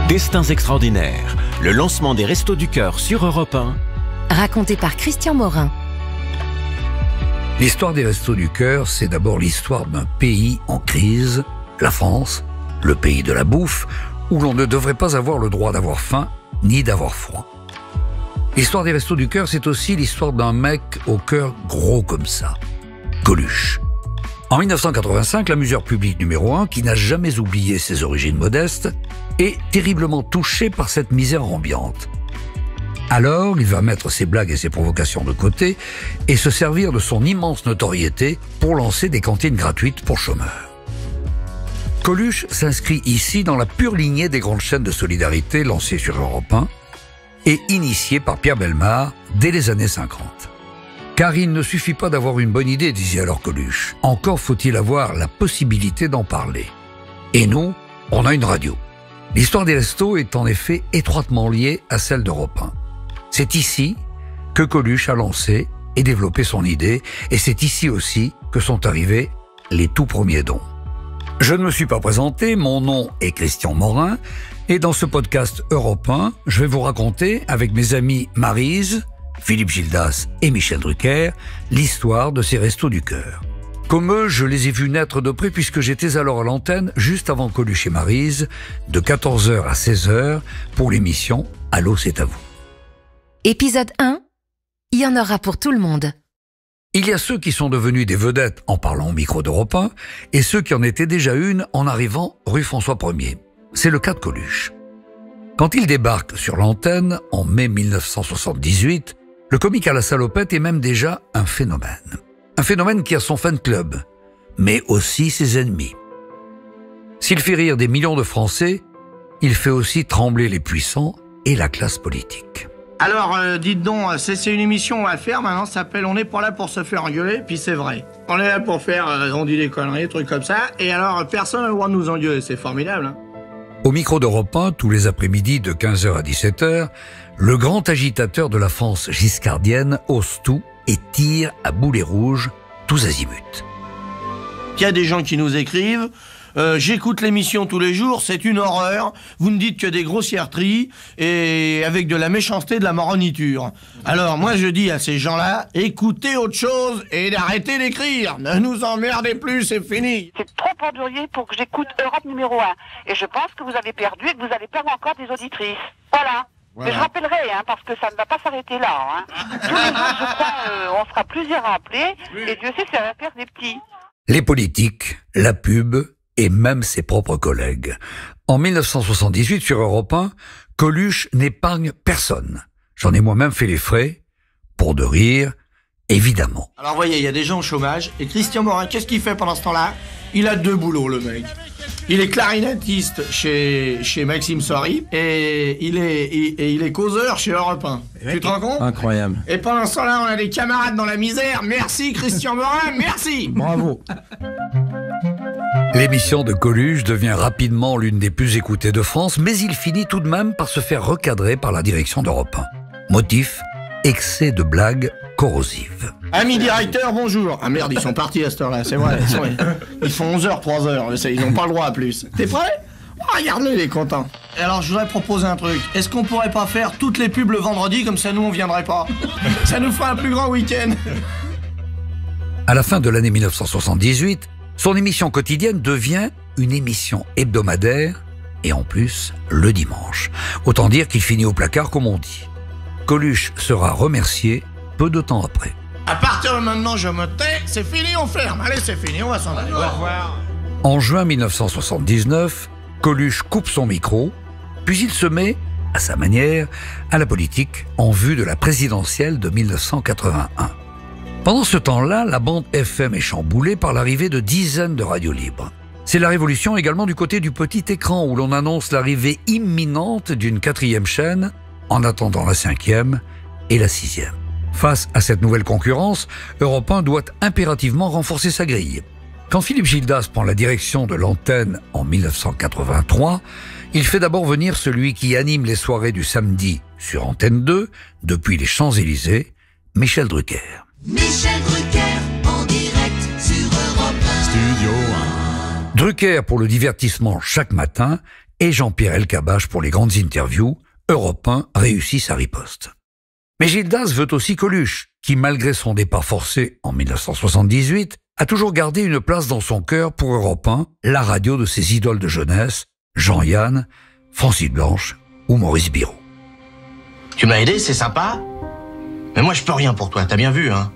Destins extraordinaires, le lancement des Restos du Cœur sur Europe 1. Raconté par Christian Morin. L'histoire des Restos du Cœur, c'est d'abord l'histoire d'un pays en crise, la France, le pays de la bouffe, où l'on ne devrait pas avoir le droit d'avoir faim ni d'avoir froid. L'histoire des Restos du Cœur, c'est aussi l'histoire d'un mec au cœur gros comme ça, Coluche. En 1985, l'amuseur public numéro 1, qui n'a jamais oublié ses origines modestes, est terriblement touché par cette misère ambiante. Alors, il va mettre ses blagues et ses provocations de côté et se servir de son immense notoriété pour lancer des cantines gratuites pour chômeurs. Coluche s'inscrit ici dans la pure lignée des grandes chaînes de solidarité lancées sur Europe 1 et initiées par Pierre Bellemare dès les années 50. Car il ne suffit pas d'avoir une bonne idée, disait alors Coluche. Encore faut-il avoir la possibilité d'en parler. Et nous, on a une radio. L'histoire des restos est en effet étroitement liée à celle d'Europe 1. C'est ici que Coluche a lancé et développé son idée, et c'est ici aussi que sont arrivés les tout premiers dons. Je ne me suis pas présenté, mon nom est Christian Morin, et dans ce podcast Europe 1, je vais vous raconter, avec mes amis Maryse, Philippe Gildas et Michel Drucker, l'histoire de ces Restos du Cœur. Comme eux, je les ai vus naître de près puisque j'étais alors à l'antenne, juste avant Coluche et Maryse, de 14h à 16h, pour l'émission « Allô, c'est à vous ». Épisode 1, il y en aura pour tout le monde. Il y a ceux qui sont devenus des vedettes en parlant au micro d'Europe 1 et ceux qui en étaient déjà une en arrivant rue François 1er. C'est le cas de Coluche. Quand il débarque sur l'antenne, en mai 1978, le comique à la salopette est même déjà un phénomène. Un phénomène qui a son fan club, mais aussi ses ennemis. S'il fait rire des millions de Français, il fait aussi trembler les puissants et la classe politique. Alors, dites donc, c'est une émission, on va faire maintenant, ça s'appelle « On n'est pas là pour se faire engueuler », puis c'est vrai. On est là pour faire, on dit des conneries, des trucs comme ça, et alors personne n'a le droit de nous engueuler, c'est formidable, hein. Au micro d'Europe 1, tous les après-midi de 15h à 17h, le grand agitateur de la France giscardienne ose tout et tire à boulet rouge tous azimuts. Il y a des gens qui nous écrivent, j'écoute l'émission tous les jours, c'est une horreur, vous ne dites que des grossièretés et avec de la méchanceté, de la maroniture. Alors moi je dis à ces gens-là, écoutez autre chose et arrêtez d'écrire, ne nous emmerdez plus, c'est fini. C'est trop endurier pour que j'écoute Europe numéro 1. Et je pense que vous avez perdu et que vous allez perdre encore des auditrices. Voilà. Mais je rappellerai, parce que ça ne va pas s'arrêter là. Tous les jours, je crois, on sera plusieurs à appeler, et Dieu sait si ça va faire des petits. Les politiques, la pub et même ses propres collègues. En 1978, sur Europe 1, Coluche n'épargne personne. J'en ai moi-même fait les frais, pour de rire, évidemment. Alors voyez, il y a des gens au chômage, et Christian Morin, qu'est-ce qu'il fait pendant ce temps-là? Il a 2 boulots, le mec. Il est clarinettiste chez Maxime Sory et il est causeur chez Europe 1. Tu te rends compte? Incroyable. Et pendant ce temps-là, on a des camarades dans la misère. Merci Christian Morin, merci. Bravo. L'émission de Coluche devient rapidement l'une des plus écoutées de France, mais il finit tout de même par se faire recadrer par la direction d'Europe 1. Motif, excès de blagues corrosives. Amis directeurs, bonjour. Ah merde, ils sont partis à cette heure-là, c'est vrai. Ils font 11h, 3h, ils n'ont pas le droit à plus. T'es prêt? Oh, regarde-le, il est content. Et alors, je voudrais proposer un truc. Est-ce qu'on pourrait pas faire toutes les pubs le vendredi, comme ça nous on viendrait pas? Ça nous fera un plus grand week-end. À la fin de l'année 1978, son émission quotidienne devient une émission hebdomadaire, et en plus, le dimanche. Autant dire qu'il finit au placard, comme on dit. Coluche sera remercié peu de temps après. À partir de maintenant, je me tais, c'est fini, on ferme. Allez, c'est fini, on va s'en aller. Au revoir. En juin 1979, Coluche coupe son micro, puis il se met, à sa manière, à la politique en vue de la présidentielle de 1981. Pendant ce temps-là, la bande FM est chamboulée par l'arrivée de dizaines de radios libres. C'est la révolution également du côté du petit écran où l'on annonce l'arrivée imminente d'une 4e chaîne, en attendant la 5e et la 6e. Face à cette nouvelle concurrence, Europe 1 doit impérativement renforcer sa grille. Quand Philippe Gildas prend la direction de l'antenne en 1983, il fait d'abord venir celui qui anime les soirées du samedi sur Antenne 2, depuis les Champs-Élysées, Michel Drucker. Michel Drucker, en direct sur Europe 1. Drucker pour le divertissement chaque matin et Jean-Pierre Elkabbach pour les grandes interviews, Europe 1 réussit sa riposte. Mais Gildas veut aussi Coluche, qui malgré son départ forcé en 1978, a toujours gardé une place dans son cœur pour Europe 1, la radio de ses idoles de jeunesse, Jean-Yann, Francis Blanche ou Maurice Biro. Tu m'as aidé, c'est sympa. Mais moi, je peux rien pour toi, t'as bien vu, hein.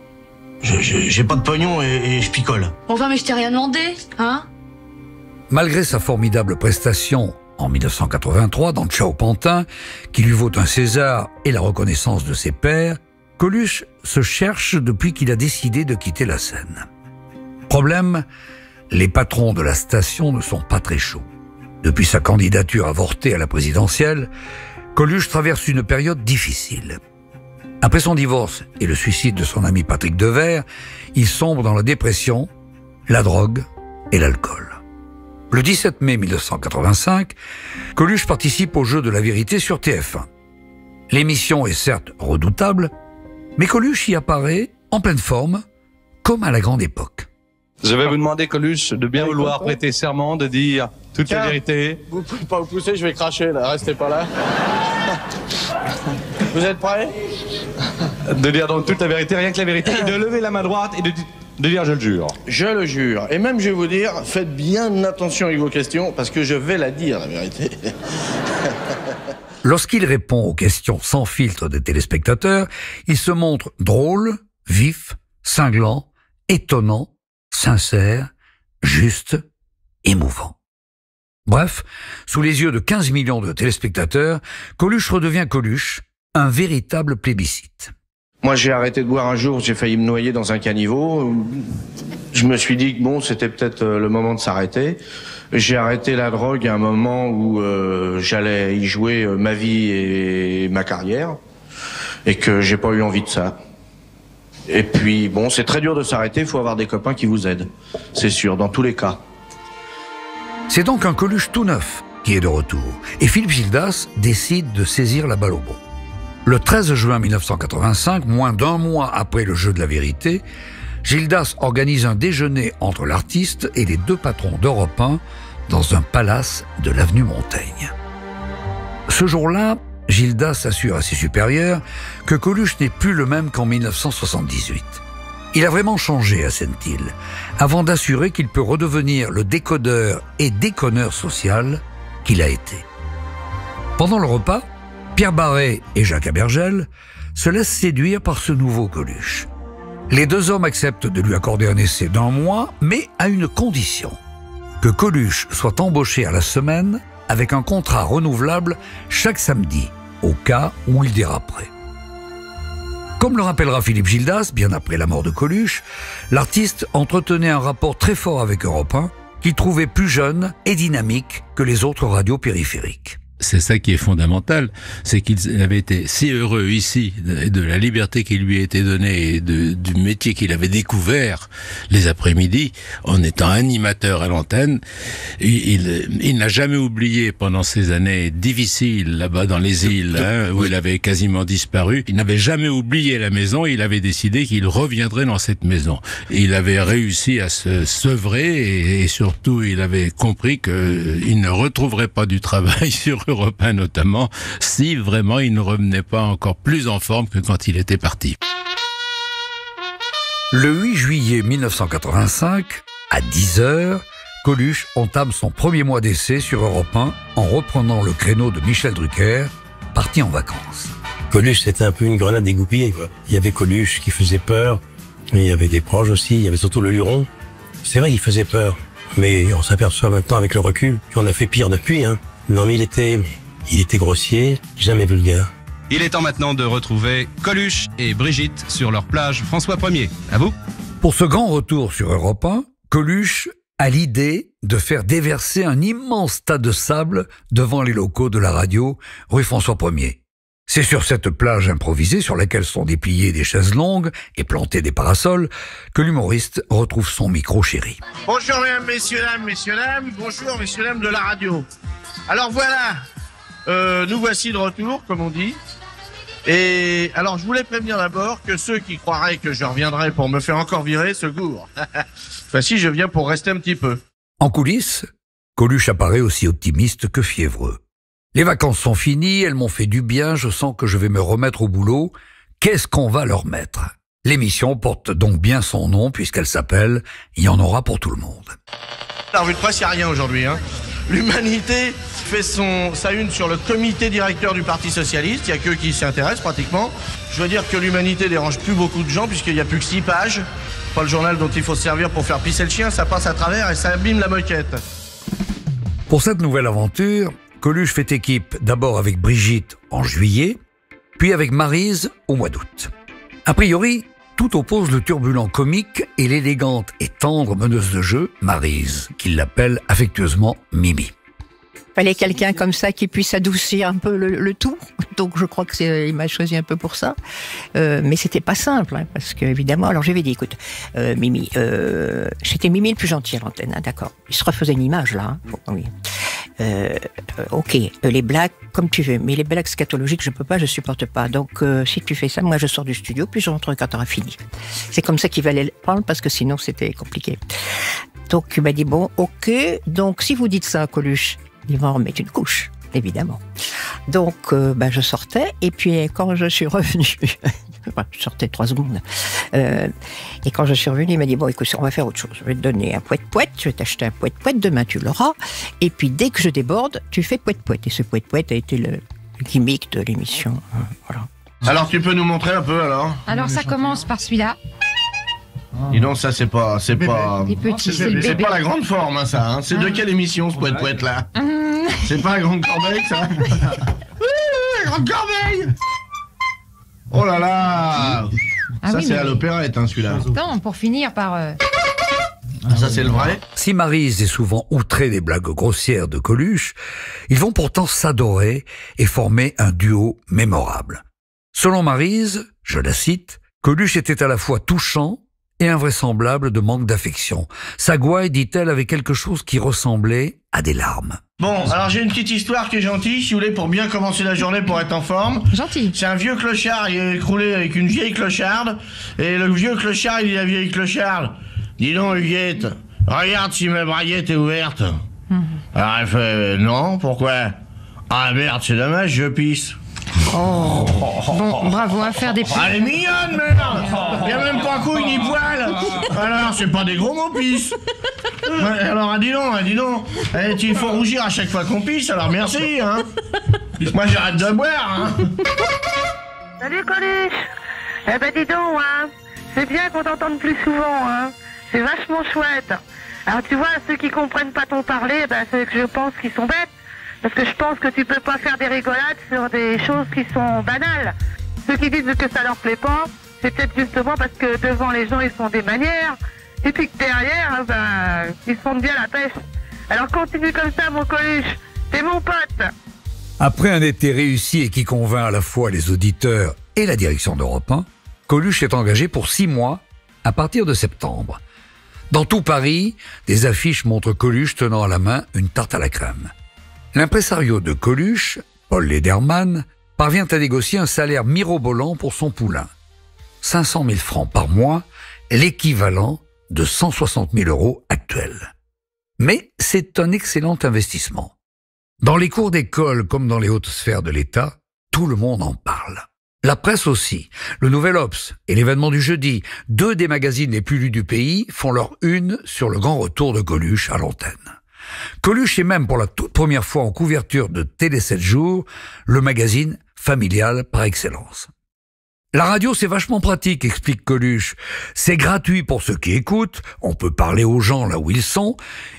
J'ai pas de pognon et je picole. Enfin, mais je t'ai rien demandé, hein? Malgré sa formidable prestation en 1983 dans Ciao Pantin, qui lui vaut un César et la reconnaissance de ses pairs, Coluche se cherche depuis qu'il a décidé de quitter la scène. Problème, les patrons de la station ne sont pas très chauds. Depuis sa candidature avortée à la présidentielle, Coluche traverse une période difficile. Après son divorce et le suicide de son ami Patrick Devers, il sombre dans la dépression, la drogue et l'alcool. Le 17 mai 1985, Coluche participe au jeu de la vérité sur TF1. L'émission est certes redoutable, mais Coluche y apparaît en pleine forme, comme à la grande époque. Je vais vous demander, Coluche, de bien vouloir prêter serment, de dire toute la vérité. Vous pouvez pas vous pousser, je vais cracher là, restez pas là. Vous êtes prêts? De dire donc toute la vérité, rien que la vérité, et de lever la main droite et de dire je le jure. Je le jure. Et même je vais vous dire, faites bien attention avec vos questions, parce que je vais la dire, la vérité. Lorsqu'il répond aux questions sans filtre des téléspectateurs, il se montre drôle, vif, cinglant, étonnant, sincère, juste, émouvant. Bref, sous les yeux de 15 millions de téléspectateurs, Coluche redevient Coluche, un véritable plébiscite. Moi, j'ai arrêté de boire un jour, j'ai failli me noyer dans un caniveau. Je me suis dit que bon, c'était peut-être le moment de s'arrêter. J'ai arrêté la drogue à un moment où j'allais y jouer ma vie et ma carrière, et que j'ai pas eu envie de ça. Et puis, bon, c'est très dur de s'arrêter, il faut avoir des copains qui vous aident. C'est sûr, dans tous les cas. C'est donc un Coluche tout neuf qui est de retour, et Philippe Gildas décide de saisir la balle au bon. Le 13 juin 1985, moins d'un mois après le jeu de la vérité, Gildas organise un déjeuner entre l'artiste et les deux patrons d'Europe 1 dans un palace de l'avenue Montaigne. Ce jour-là, Gildas assure à ses supérieurs que Coluche n'est plus le même qu'en 1978. Il a vraiment changé, assène-t-il, avant d'assurer qu'il peut redevenir le décodeur et déconneur social qu'il a été. Pendant le repas, Pierre Barret et Jacques Abergel se laissent séduire par ce nouveau Coluche. Les deux hommes acceptent de lui accorder un essai d'1 mois, mais à une condition, que Coluche soit embauché à la semaine avec un contrat renouvelable chaque samedi, au cas où il déraperait. Comme le rappellera Philippe Gildas, bien après la mort de Coluche, l'artiste entretenait un rapport très fort avec Europe 1, qu'il trouvait plus jeune et dynamique que les autres radios périphériques. C'est ça qui est fondamental, c'est qu'il avait été si heureux ici de la liberté qui lui a été donnée et du métier qu'il avait découvert les après-midi en étant animateur à l'antenne. Il n'a jamais oublié pendant ces années difficiles là-bas dans les îles où il avait quasiment disparu. Il n'avait jamais oublié la maison, il avait décidé qu'il reviendrait dans cette maison. Et il avait réussi à se sevrer et surtout il avait compris qu'il ne retrouverait pas du travail sur Europe 1 notamment, si vraiment il ne revenait pas encore plus en forme que quand il était parti. Le 8 juillet 1985, à 10h, Coluche entame son premier mois d'essai sur Europe 1 en reprenant le créneau de Michel Drucker, parti en vacances. Coluche, c'était un peu une grenade dégoupillée, quoi. Il y avait Coluche qui faisait peur, mais il y avait des proches aussi, il y avait surtout le Luron. C'est vrai, il faisait peur, mais on s'aperçoit maintenant avec le recul qu'on a fait pire depuis, hein. Non, mais il était grossier, jamais vulgaire. Il est temps maintenant de retrouver Coluche et Brigitte sur leur plage François 1er. À vous. Pour ce grand retour sur Europe 1, Coluche a l'idée de faire déverser un immense tas de sable devant les locaux de la radio, rue François 1er. C'est sur cette plage improvisée sur laquelle sont dépliées des chaises longues et plantées des parasols que l'humoriste retrouve son micro chéri. Bonjour mesdames, messieurs, dames, bonjour messieurs, dames de la radio. Alors voilà, nous voici de retour, comme on dit. Et alors je voulais prévenir d'abord que ceux qui croiraient que je reviendrai pour me faire encore virer se gourrent. Enfin si, je viens pour rester un petit peu. En coulisses, Coluche apparaît aussi optimiste que fiévreux. Les vacances sont finies, elles m'ont fait du bien, je sens que je vais me remettre au boulot. Qu'est-ce qu'on va leur mettre ? L'émission porte donc bien son nom puisqu'elle s'appelle « Il y en aura pour tout le monde ». La revue de presse, il n'y a rien aujourd'hui. L'Humanité fait sa une sur le comité directeur du Parti Socialiste. Il n'y a qu'eux qui s'y intéressent pratiquement. Je veux dire que l'Humanité dérange plus beaucoup de gens puisqu'il n'y a plus que 6 pages. Pas le journal dont il faut se servir pour faire pisser le chien, ça passe à travers et ça abîme la moquette. Pour cette nouvelle aventure, Coluche fait équipe d'abord avec Brigitte en juillet, puis avec Maryse au mois d'août. A priori, tout oppose le turbulent comique et l'élégante et tendre meneuse de jeu, Maryse, qu'il l'appelle affectueusement Mimi. Il fallait quelqu'un comme ça qui puisse adoucir un peu le tout. Donc je crois qu'il m'a choisi un peu pour ça. Mais c'était pas simple, hein, parce que évidemment, alors je lui ai dit, écoute, Mimi, j'étais Mimi le plus gentil à l'antenne, hein, d'accord. Il se refaisait une image là. Hein, oui. Ok, les blagues comme tu veux, mais les blagues scatologiques, je peux pas, je supporte pas. Donc si tu fais ça, moi je sors du studio, puis je rentre quand t'auras fini. C'est comme ça qu'il fallait le prendre, parce que sinon c'était compliqué. Donc il m'a dit, bon, ok, donc si vous dites ça à Coluche, il va en remettre une couche, évidemment. Donc, je sortais, et puis quand je suis revenue, je sortais 3 secondes, et quand je suis revenue, il m'a dit, bon, écoute, on va faire autre chose. Je vais te donner un poète-poète, je vais t'acheter un poète-poète, demain tu l'auras, et puis dès que je déborde, tu fais poète-poète. Et ce poète-poète a été le gimmick de l'émission. Voilà. Alors, tu peux nous montrer un peu, alors ? Alors, ça commence par celui-là. Dis donc, ça, c'est pas Les petits, c'est le c'est bébé. pas la grande forme, hein, ça. Hein. C'est de quelle émission, ce poète-poète, là ? C'est pas la grande corbeille, ça ? Oui, la grande corbeille ! Oh là là ! Ah Ça, oui, c'est mais- à l'opérette, hein, celui-là. Attends, pour finir par... Ça, c'est le vrai. Si Maryse est souvent outrée des blagues grossières de Coluche, ils vont pourtant s'adorer et former un duo mémorable. Selon Maryse, je la cite, Coluche était à la fois touchant et invraisemblable de manque d'affection. Sa gouaille, dit-elle, avait quelque chose qui ressemblait à des larmes. Bon, alors j'ai une petite histoire qui est gentille, si vous voulez, pour bien commencer la journée, pour être en forme. Gentil. C'est un vieux clochard, il est écroulé avec une vieille clocharde, et le vieux clochard, il dit à la vieille clocharde, dis donc, Huguette, regarde si ma braguette est ouverte. Alors elle fait, non, pourquoi ? Ah merde, c'est dommage, je pisse. Oh. Bon, bravo, à faire des... Ah, elle est mignonne, merde. Il y a même pas couille ni poil. Alors, c'est pas des gros mots, pisse. Ouais, alors, dis donc. Eh, il faut rougir à chaque fois qu'on pisse, alors merci, hein. Moi, j'arrête de boire, hein. Salut Coluche. Eh ben dis donc, hein. C'est bien qu'on t'entende plus souvent, hein. C'est vachement chouette. Alors tu vois, ceux qui comprennent pas ton parler, ben c'est que je pense qu'ils sont bêtes. Parce que je pense que tu peux pas faire des rigolades sur des choses qui sont banales. Ceux qui disent que ça leur plaît pas, c'est peut-être justement parce que devant les gens ils font des manières, et puis que derrière, ils se font bien la pêche. Alors continue comme ça mon Coluche, t'es mon pote. Après un été réussi et qui convainc à la fois les auditeurs et la direction d'Europe 1, Coluche est engagé pour 6 mois à partir de septembre. Dans tout Paris, des affiches montrent Coluche tenant à la main une tarte à la crème. L'impresario de Coluche, Paul Lederman, parvient à négocier un salaire mirobolant pour son poulain. 500 000 francs par mois, l'équivalent de 160 000 € actuels. Mais c'est un excellent investissement. Dans les cours d'école comme dans les hautes sphères de l'État, tout le monde en parle. La presse aussi. Le Nouvel Obs et l'Événement du jeudi, 2 des magazines les plus lus du pays, font leur une sur le grand retour de Coluche à l'antenne. Coluche est même pour la toute première fois en couverture de Télé 7 jours, le magazine familial par excellence. La radio, c'est vachement pratique, explique Coluche. C'est gratuit pour ceux qui écoutent, on peut parler aux gens là où ils sont,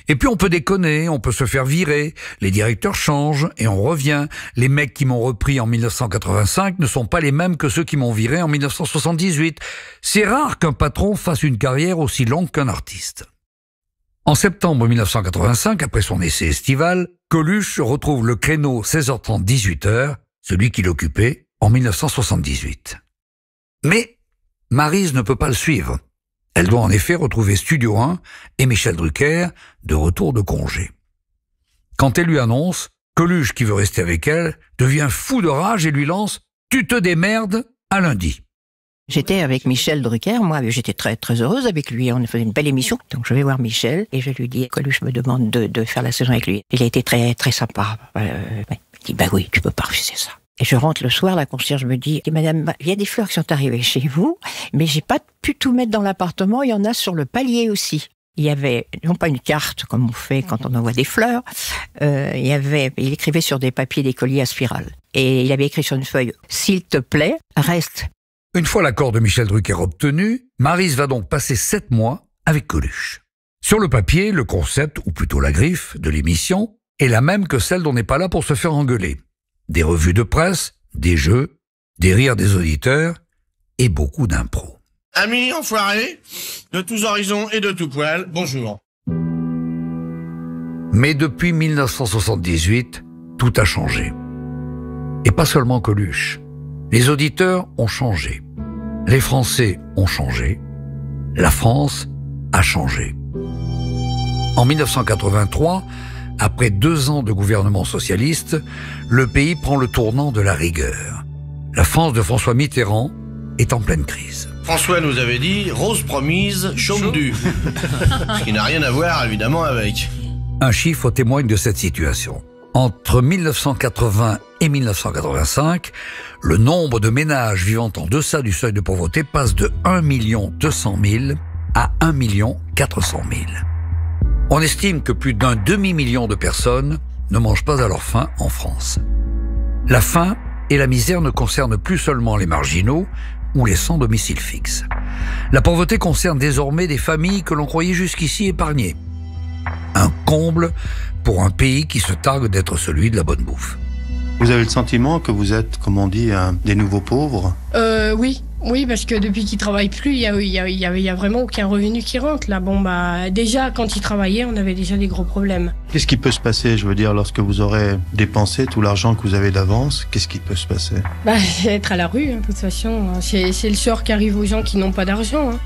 et puis on peut déconner, on peut se faire virer, les directeurs changent et on revient. Les mecs qui m'ont repris en 1985 ne sont pas les mêmes que ceux qui m'ont viré en 1978. C'est rare qu'un patron fasse une carrière aussi longue qu'un artiste. En septembre 1985, après son essai estival, Coluche retrouve le créneau 16h30-18h, celui qu'il occupait en 1978. Mais Maryse ne peut pas le suivre. Elle doit en effet retrouver Studio 1 et Michel Drucker de retour de congé. Quand elle lui annonce, Coluche, qui veut rester avec elle, devient fou de rage et lui lance « Tu te démerdes à lundi ». J'étais avec Michel Drucker, moi j'étais très très heureuse avec lui, on faisait une belle émission, donc je vais voir Michel et je lui dis, Coluche me demande de faire la saison avec lui. Il a été très très sympa, il dit, bah oui, tu peux pas refuser ça. Et je rentre le soir, la concierge me dit, madame, il y a des fleurs qui sont arrivées chez vous, mais j'ai pas pu tout mettre dans l'appartement, il y en a sur le palier aussi. Il y avait, non pas une carte comme on fait quand on envoie des fleurs, il écrivait sur des papiers, des colliers à spirale. Et il avait écrit sur une feuille, s'il te plaît, reste. Une fois l'accord de Michel Drucker obtenu, Maryse va donc passer 7 mois avec Coluche. Sur le papier, le concept, ou plutôt la griffe, de l'émission est la même que celle d'On n'est pas là pour se faire engueuler. Des revues de presse, des jeux, des rires des auditeurs et beaucoup d'impro. Amis enfoirés, de tous horizons et de tout poil, bonjour. Mais depuis 1978, tout a changé. Et pas seulement Coluche. Les auditeurs ont changé. Les Français ont changé. La France a changé. En 1983, après 2 ans de gouvernement socialiste, le pays prend le tournant de la rigueur. La France de François Mitterrand est en pleine crise. François nous avait dit, rose promise, chaume due. Ce qui n'a rien à voir évidemment avec. Un chiffre témoigne de cette situation. Entre 1980 et 1985, le nombre de ménages vivant en deçà du seuil de pauvreté passe de 1 200 000 à 1 400 000. On estime que plus d'un demi-million de personnes ne mangent pas à leur faim en France. La faim et la misère ne concernent plus seulement les marginaux ou les sans domicile fixe. La pauvreté concerne désormais des familles que l'on croyait jusqu'ici épargnées. Un comble pour un pays qui se targue d'être celui de la bonne bouffe. Vous avez le sentiment que vous êtes, comme on dit, des nouveaux pauvres ? Oui, parce que depuis qu'ils travaillent plus, il y a vraiment aucun revenu qui rentre. Là, déjà, quand ils travaillaient, on avait déjà des gros problèmes. Qu'est-ce qui peut se passer, je veux dire, lorsque vous aurez dépensé tout l'argent que vous avez d'avance ? Qu'est-ce qui peut se passer ? Être à la rue, de toute façon. C'est le sort qui arrive aux gens qui n'ont pas d'argent.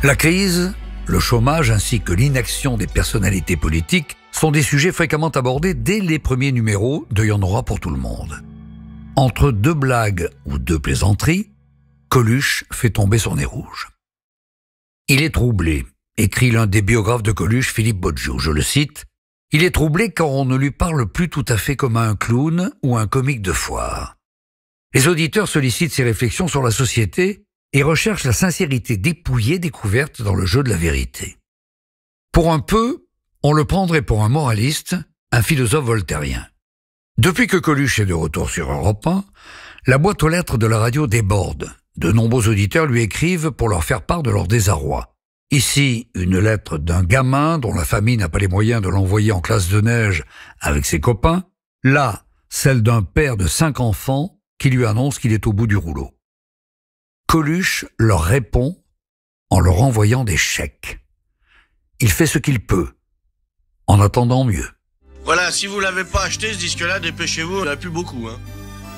La crise, le chômage ainsi que l'inaction des personnalités politiques sont des sujets fréquemment abordés dès les premiers numéros de Y en aura pour tout le monde. Entre 2 blagues ou 2 plaisanteries, Coluche fait tomber son nez rouge. Il est troublé, écrit l'un des biographes de Coluche, Philippe Bodjou, je le cite, « Il est troublé car on ne lui parle plus tout à fait comme à un clown ou un comique de foire. » Les auditeurs sollicitent ses réflexions sur la société et recherchent la sincérité dépouillée découverte dans le jeu de la vérité. Pour un peu, on le prendrait pour un moraliste, un philosophe voltairien. Depuis que Coluche est de retour sur Europe 1, la boîte aux lettres de la radio déborde. De nombreux auditeurs lui écrivent pour leur faire part de leur désarroi. Ici, une lettre d'un gamin dont la famille n'a pas les moyens de l'envoyer en classe de neige avec ses copains. Là, celle d'un père de 5 enfants qui lui annonce qu'il est au bout du rouleau. Coluche leur répond en leur envoyant des chèques. Il fait ce qu'il peut, en attendant mieux. Voilà, si vous l'avez pas acheté, ce disque-là, dépêchez-vous, il n'y en a plus beaucoup.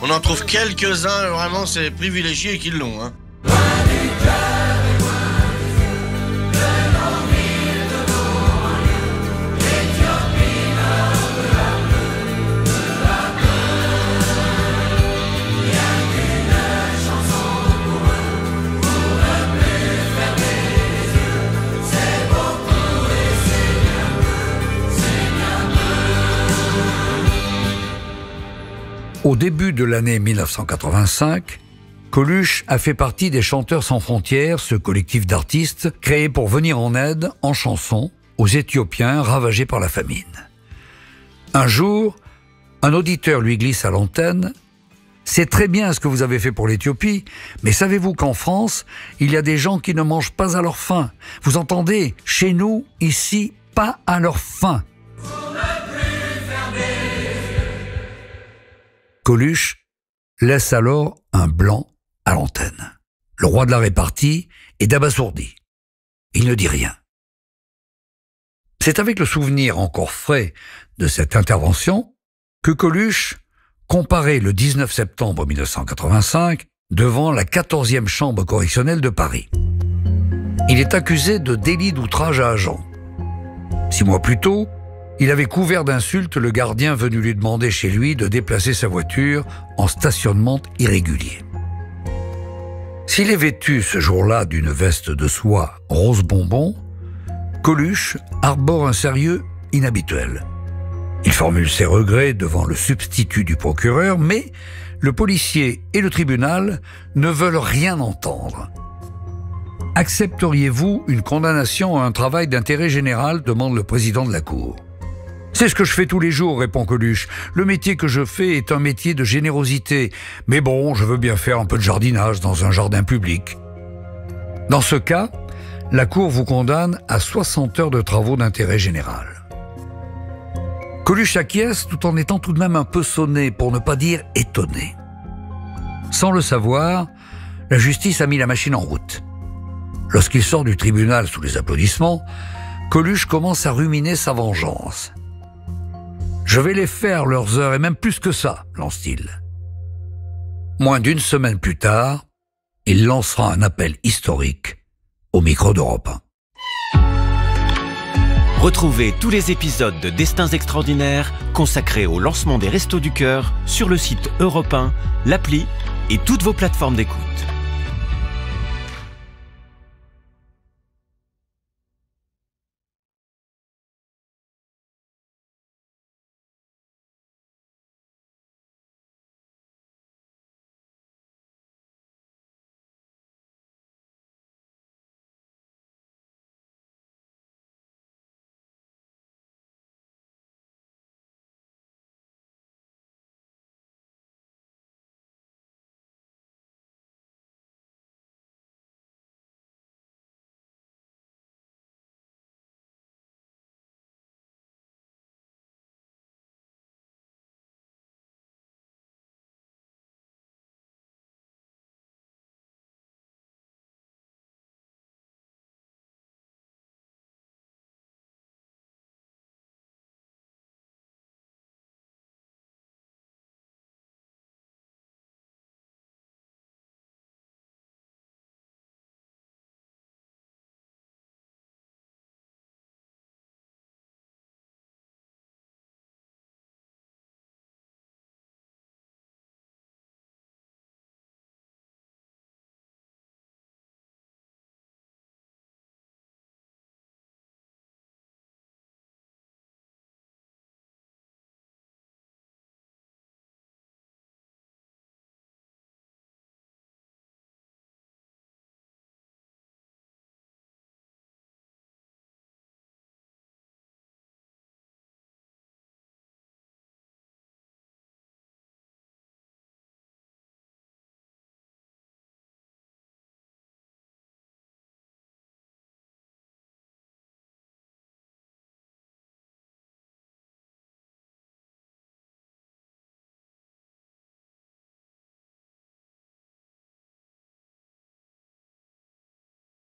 On en trouve quelques-uns, vraiment, c'est privilégiés qui l'ont. Au début de l'année 1985, Coluche a fait partie des Chanteurs sans frontières, ce collectif d'artistes créé pour venir en aide, en chanson, aux Éthiopiens ravagés par la famine. Un jour, un auditeur lui glisse à l'antenne « C'est très bien ce que vous avez fait pour l'Éthiopie, mais savez-vous qu'en France, il y a des gens qui ne mangent pas à leur faim. Vous entendez ? Chez nous, ici, pas à leur faim. » Coluche laisse alors un blanc à l'antenne. Le roi de la répartie est d'abasourdi. Il ne dit rien. C'est avec le souvenir encore frais de cette intervention que Coluche comparait le 19 septembre 1985 devant la 14e chambre correctionnelle de Paris. Il est accusé de délit d'outrage à agent. 6 mois plus tôt, il avait couvert d'insultes le gardien venu lui demander chez lui de déplacer sa voiture en stationnement irrégulier. S'il est vêtu ce jour-là d'une veste de soie rose bonbon, Coluche arbore un sérieux inhabituel. Il formule ses regrets devant le substitut du procureur, mais le policier et le tribunal ne veulent rien entendre. « Accepteriez-vous une condamnation à un travail d'intérêt général ?» demande le président de la Cour. « C'est ce que je fais tous les jours », répond Coluche. « Le métier que je fais est un métier de générosité. Mais bon, je veux bien faire un peu de jardinage dans un jardin public. » Dans ce cas, la Cour vous condamne à 60 heures de travaux d'intérêt général. Coluche acquiesce tout en étant tout de même un peu sonné, pour ne pas dire étonné. Sans le savoir, la justice a mis la machine en route. Lorsqu'il sort du tribunal sous les applaudissements, Coluche commence à ruminer sa vengeance. « Je vais les faire leurs heures, et même plus que ça », lance-t-il. Moins d'une semaine plus tard, il lancera un appel historique au micro d'Europe 1. Retrouvez tous les épisodes de Destins extraordinaires consacrés au lancement des Restos du Cœur sur le site Europe 1, l'appli et toutes vos plateformes d'écoute.